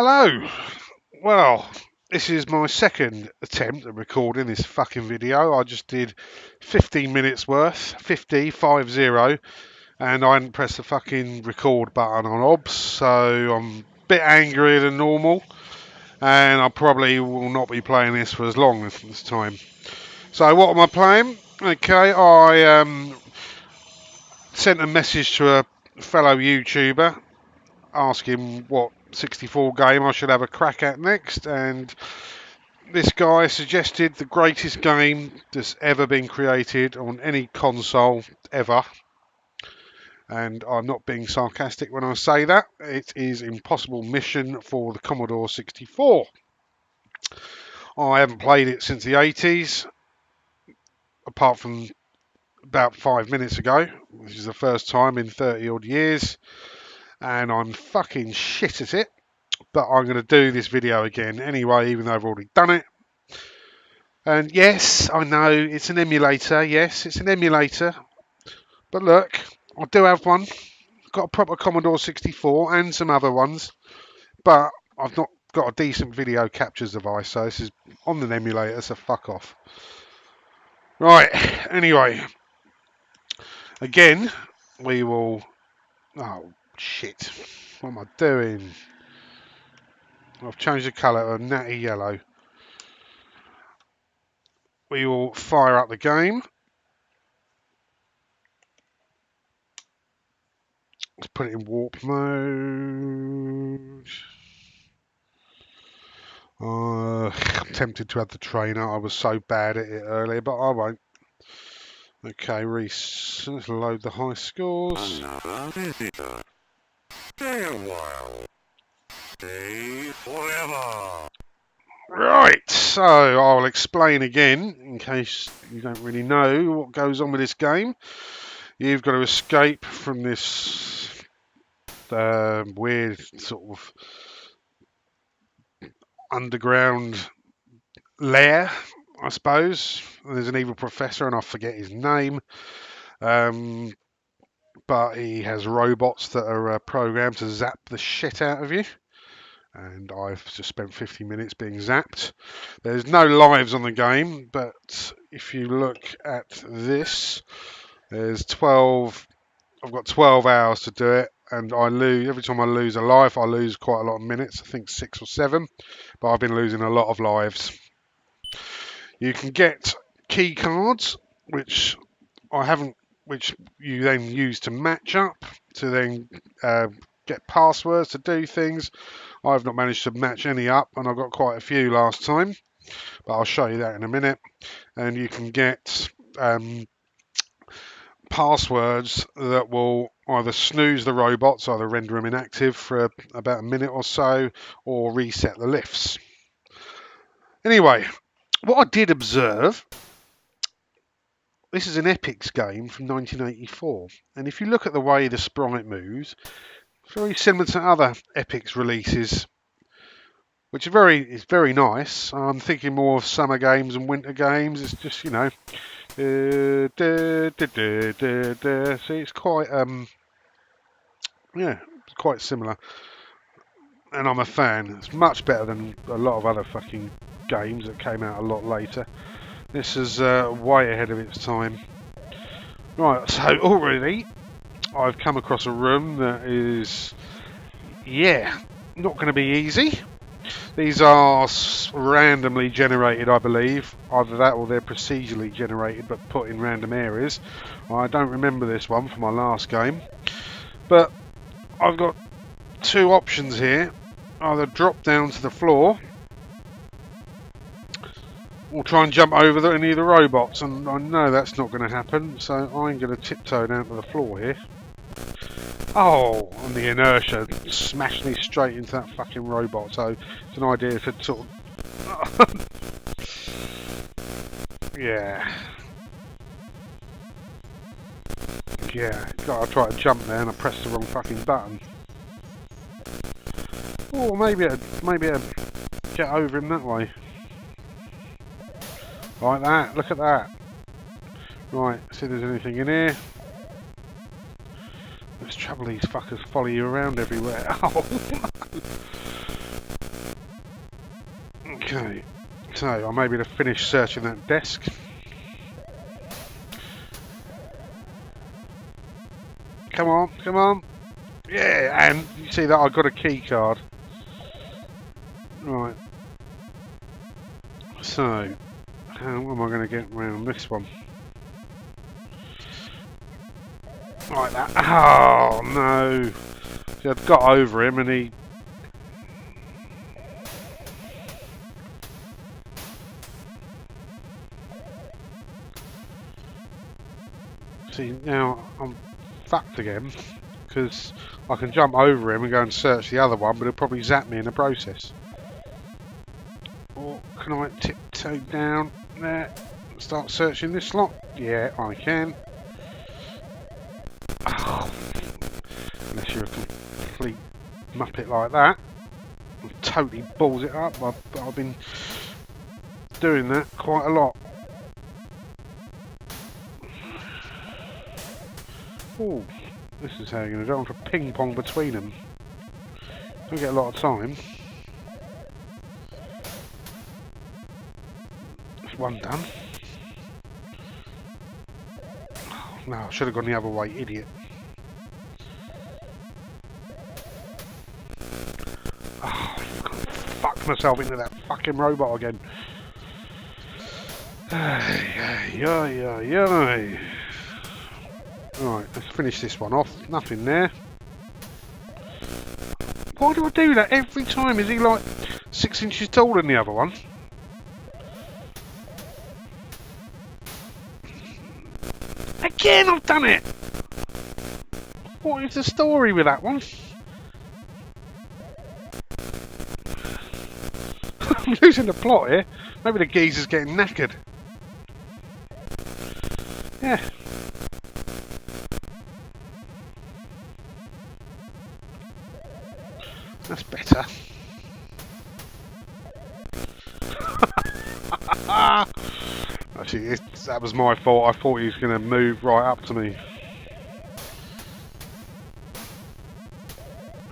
Hello. Well, this is my second attempt at recording this fucking video. I just did 15 minutes worth, 50, and I hadn't pressed the fucking record button on OBS, so I'm a bit angrier than normal, and I probably will not be playing this for as long as this time. So what am I playing? Okay, I sent a message to a fellow YouTuber asking what 64 game I should have a crack at next, and this guy suggested the greatest game that's ever been created on any console ever. And I'm not being sarcastic when I say that. It is Impossible Mission for the Commodore 64. I haven't played it since the 80s, apart from about 5 minutes ago, which is the first time in 30 odd years. And I'm fucking shit at it. But I'm going to do this video again anyway, even though I've already done it. And yes, I know it's an emulator. Yes, it's an emulator. But look, I do have one. Got a proper Commodore 64 and some other ones. But I've not got a decent video captures device. So this is on an emulator, so fuck off. Right, anyway. Again, we will... Oh, shit. What am I doing? I've changed the colour to a natty yellow. We will fire up the game. Let's put it in warp mode. I'm tempted to add the trainer. I was so bad at it earlier, but I won't. Okay, let's load the high scores. Another visitor. Stay a while. Stay forever. Right, so I'll explain again in case you don't really know what goes on with this game. You've got to escape from this weird sort of underground lair, I suppose. There's an evil professor, and I forget his name. But he has robots that are programmed to zap the shit out of you. And I've just spent 50 minutes being zapped. There's no lives on the game, but if you look at this, there's 12. I've got 12 hours to do it, and I lose every time I lose a life. I lose quite a lot of minutes. I think 6 or 7, but I've been losing a lot of lives. You can get key cards, which I haven't, which you then use to match up to then get passwords to do things. I've not managed to match any up, and I got quite a few last time, but I'll show you that in a minute. And you can get passwords that will either snooze the robots, either render them inactive for about a minute or so, or reset the lifts. Anyway, what I did observe, this is an Epix game from 1984, and if you look at the way the sprite moves, it's very similar to other Epix releases, which is very nice. I'm thinking more of summer games and winter games. It's just, you know, see, it's quite yeah, it's quite similar, and I'm a fan. It's much better than a lot of other fucking games that came out a lot later. This is way ahead of its time. Right, so already I've come across a room that is, yeah, not going to be easy. These are randomly generated, I believe. Either that or they're procedurally generated but put in random areas. I don't remember this one from my last game. But I've got two options here. Either drop down to the floor or try and jump over any of the robots. And I know that's not going to happen, so I'm going to tiptoe down to the floor here. Oh, and the inertia smashed me straight into that fucking robot, so it's an idea to sort of... yeah. Yeah, I tried to jump there and I pressed the wrong fucking button. Oh, maybe I'd get over him that way. Like that, look at that. Right, see if there's anything in here. There's trouble, these fuckers follow you around everywhere. Oh, Okay, so I'm able to finish searching that desk. Come on, come on. Yeah, and you see that I got a key card. Right. So, how am I going to get around this one? Like that. Oh, no. See, I'd got over him and he... See, now I'm fucked again. Because I can jump over him and go and search the other one, but he'll probably zap me in the process. Or can I tiptoe down there and start searching this lot? Yeah, I can. Oh, unless you're a complete muppet like that. Totally balls it up. I've been doing that quite a lot. Oh, this is how you're going to do it. For ping pong between them. Don't get a lot of time. That's one done. Oh, no, I should have gone the other way, idiot. Oh, fuck myself into that fucking robot again. Right, let's finish this one off. Nothing there. Why do I do that every time? Is he like 6 inches taller than the other one? Again, I've done it! What is the story with that one? I'm losing the plot here. Maybe the geezer's getting knackered. Yeah. That's better. Actually, that was my fault. I thought he was going to move right up to me.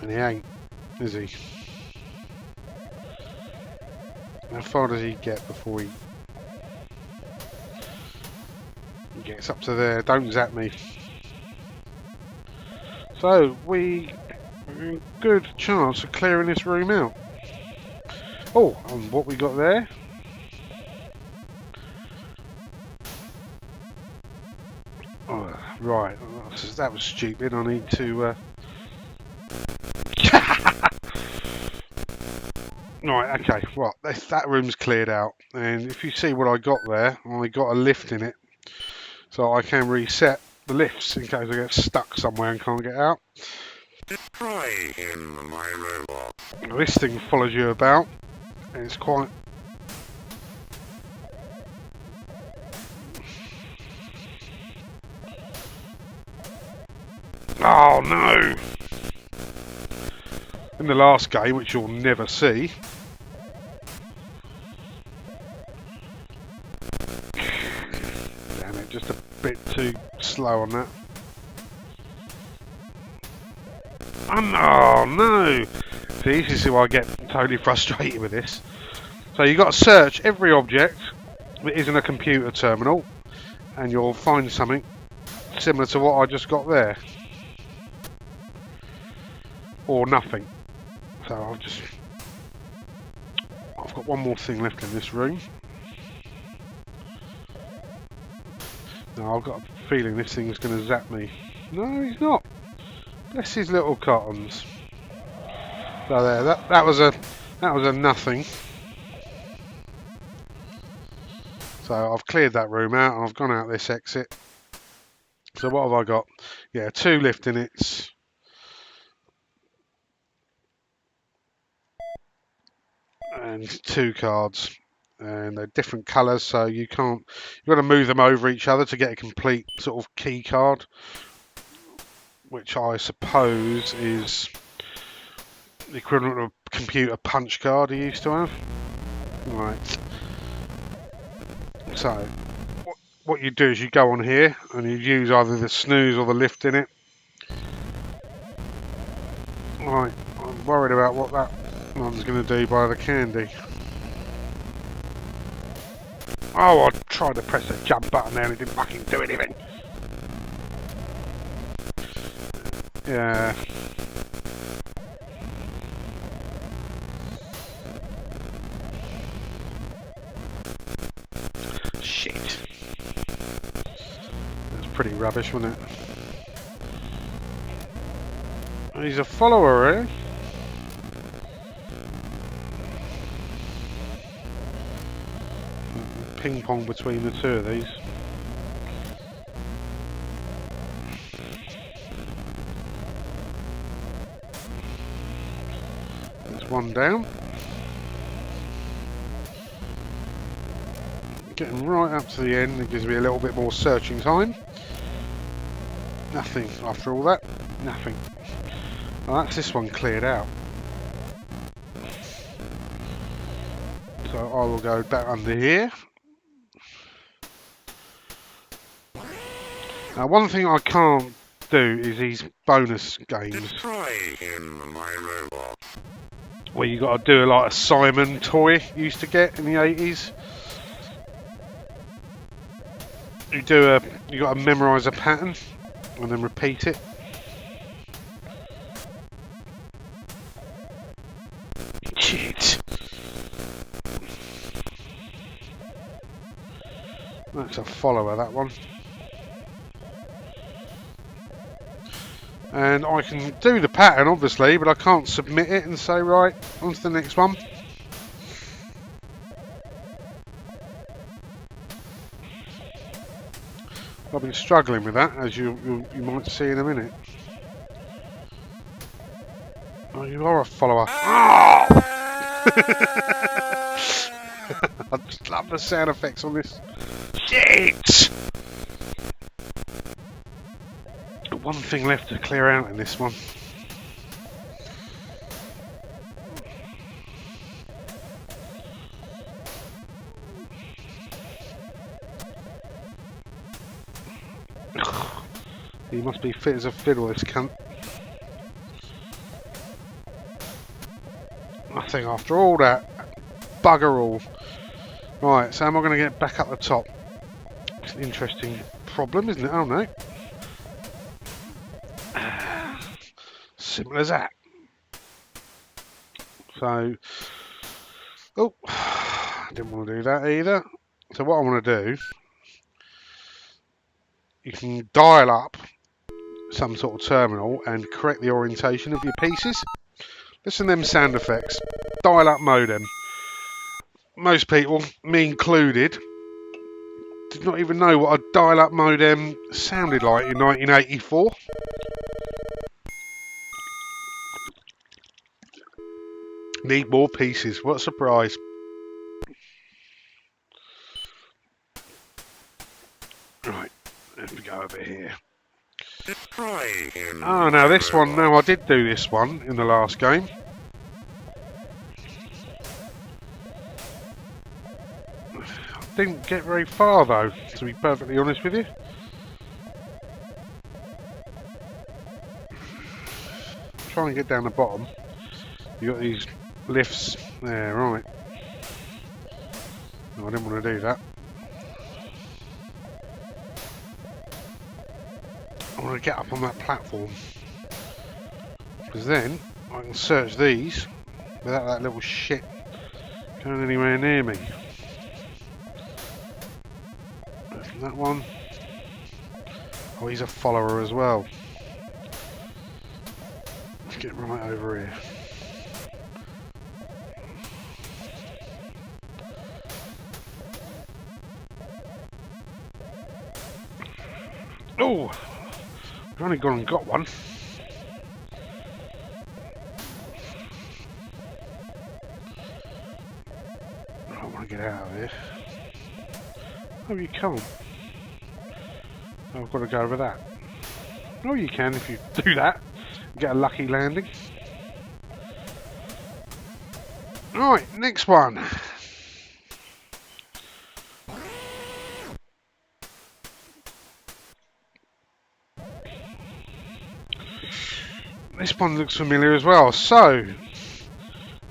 And he ain't, is he? How far does he get before he gets up to there? Don't zap me. So, we have a good chance of clearing this room out. Oh, and what we got there? Oh, right, that was stupid. I need to... Right, okay, well, that room's cleared out. And if you see what I got there, I got a lift in it. So I can reset the lifts in case I get stuck somewhere and can't get out. Destroy him, my robot. Now, this thing follows you about. And it's quite... Oh, no! In the last game, which you'll never see... Damn it, just a bit too slow on that. Oh, no! See, this is why I get totally frustrated with this. So you've got to search every object that isn't a computer terminal, and you'll find something similar to what I just got there. Or nothing. So I've got one more thing left in this room. Now I've got a feeling this thing's going to zap me. No, he's not. Bless his little cottons. So there, that was a nothing. So I've cleared that room out and I've gone out this exit. So what have I got? Yeah, 2 lift units. And 2 cards. And they're different colours, so you've got to move them over each other to get a complete sort of key card, which I suppose is the equivalent of a computer punch card he used to have. Right. So what you do is you go on here and you use either the snooze or the lift in it. Right, I'm worried about what that one's going to do by the candy. Oh, I tried to press the jump button there and it didn't fucking do anything. Yeah. Shit. That's pretty rubbish, wasn't it? He's a follower, eh? Ping pong between the two of these. There's one down. Getting right up to the end, it gives me a little bit more searching time. Nothing after all that. Nothing. Well, that's this one cleared out. So I will go back under here. Now, one thing I can't do is these bonus games where you got to do like a Simon toy you used to get in the 80s. You got to memorise a pattern and then repeat it. Shit. That's a follower, that one. And I can do the pattern, obviously, but I can't submit it and say, right, on to the next one. I've been struggling with that, as you might see in a minute. Oh, you are a follower. Oh! I just love the sound effects on this. Shit! Got one thing left to clear out in this one. He must be fit as a fiddle, this cunt. I think after all that, bugger all. Right, so am I going to get back up the top? It's an interesting problem, isn't it? Oh no. Simple as that. So, oh, didn't want to do that either. So what I want to do, you can dial up some sort of terminal and correct the orientation of your pieces. Listen to them sound effects. Dial up modem. Most people, me included, did not even know what a dial up modem sounded like in 1984. Need more pieces. What a surprise. Right, let me go over here. Oh, now this one, no, I did do this one in the last game. Didn't get very far though, to be perfectly honest with you. Try and get down the bottom. You got these lifts there, right. No, I didn't want to do that. I want to get up on that platform. Because then I can search these without that little shit going anywhere near me. That one. Oh, he's a follower as well. Let's get right over here. Oh, I've only gone and got one. I want to get out of here. Oh, you can't. I've got to go over that. Oh, you can if you do that. Get a lucky landing. Right, next one. This one looks familiar as well. So,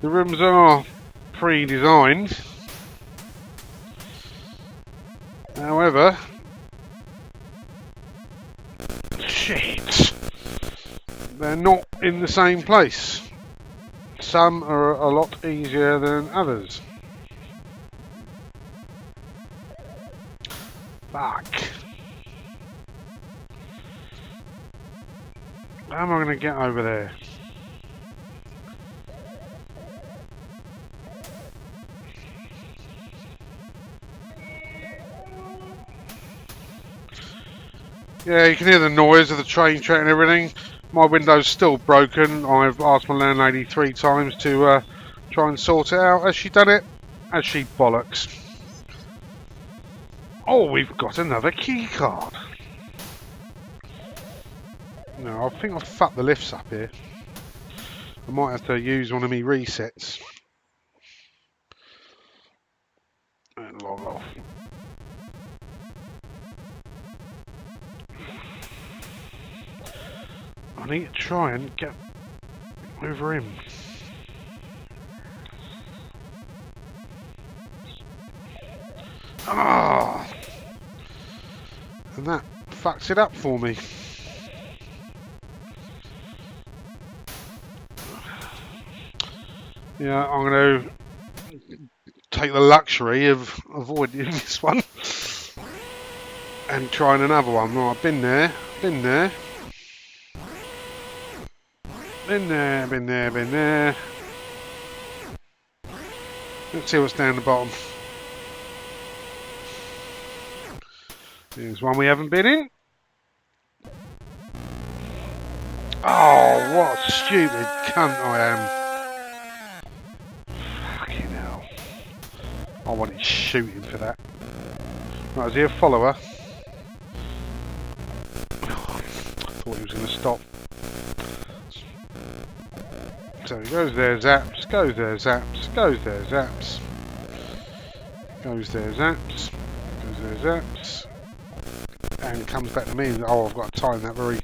the rooms are pre-designed. However, shit, they're not in the same place. Some are a lot easier than others. Fuck. How am I going to get over there? Yeah, you can hear the noise of the train track and everything. My window's still broken. I've asked my landlady 3 times to try and sort it out. Has she done it? Has she bollocks? Oh, we've got another key card. No, I think I've fucked the lifts up here. I might have to use one of my resets. And log off. I need to try and get over him. Ah! And that fucks it up for me. Yeah, I'm going to take the luxury of avoiding this one and trying another one. Right, I've been there, been there. Been there, been there, been there. Let's see what's down the bottom. Here's one we haven't been in. Oh, what a stupid cunt I am. Fucking hell. I wanted shooting for that. Right, is he a follower? Oh, I thought he was going to stop. So he goes there, zaps, goes there, zaps, goes there, zaps. Goes there, zaps, goes there, zaps. And comes back to me and, oh, I've got to time that very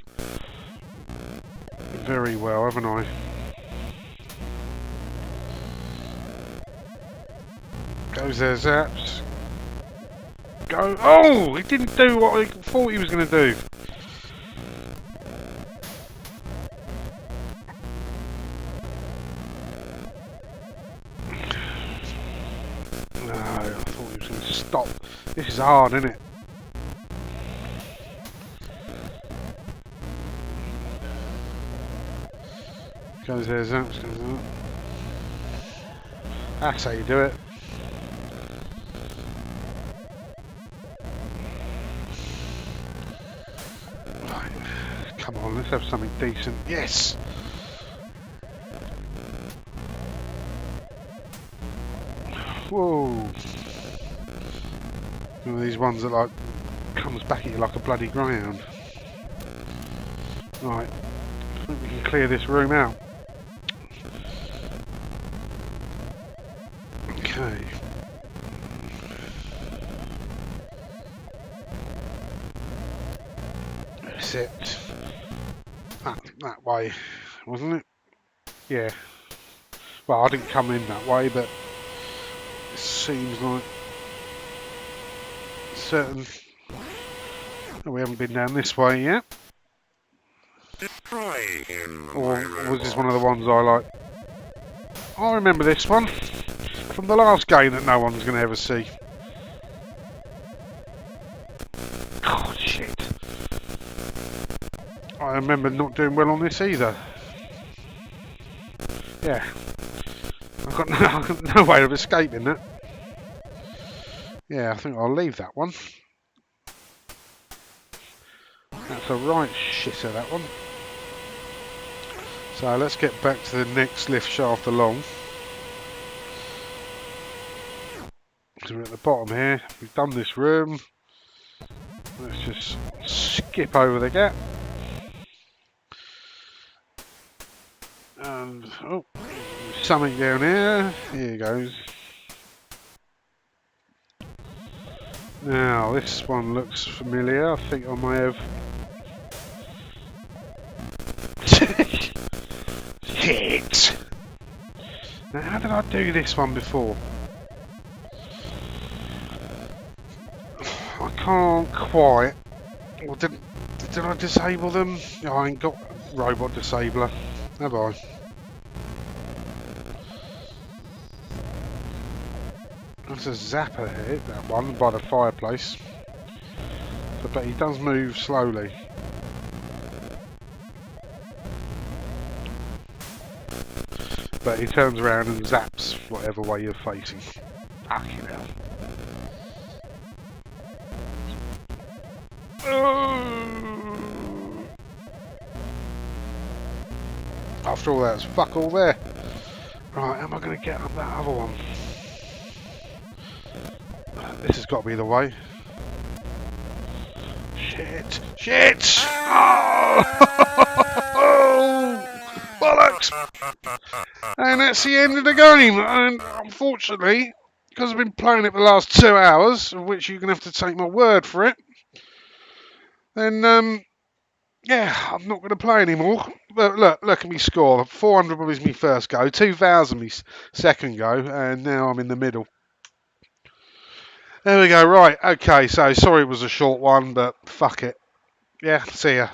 well, haven't I? Goes there, zaps. Go. Oh, he didn't do what I thought he was going to do. No, I thought he was going to stop. This is hard, isn't it? Goes there, zaps, goes there. That's how you do it. Right. Come on, let's have something decent. Yes! Whoa! One of these ones that like comes back at you like a bloody greyhound. Right. I think we can clear this room out. Okay. That's it. That way, wasn't it? Yeah. Well, I didn't come in that way, but it seems like certain... Oh, we haven't been down this way yet. Destroy him, Or my was this robot. one of the ones I like? I remember this one from the last game that no one's going to ever see. Oh, shit. I remember not doing well on this either. Yeah. I've got no way of escaping that. Yeah, I think I'll leave that one. That's a right shitter, that one. So let's get back to the next lift shaft along. So we're at the bottom here. We've done this room. Let's just skip over the gap. And, oh, there's something down here. Here goes. Now, this one looks familiar. I think I may have... Shit! Now, how did I do this one before? I can't quite. Well, did I disable them? No, I ain't got robot disabler, have I? There's a zapper here, that one by the fireplace. But he does move slowly. But he turns around and zaps whatever way you're facing. Fucking hell. After all that, it's fuck all there. Right, how am I going to get up that other one? This has got to be the way. Shit! Shit! Oh! Bollocks! And that's the end of the game. And unfortunately, because I've been playing it for the last 2 hours, of which you're going to have to take my word for it, then, yeah, I'm not going to play anymore. But look at me score. 400 was my first go, 2,000 my second go, and now I'm in the middle. There we go, right, okay, so sorry it was a short one, but fuck it. Yeah, see ya.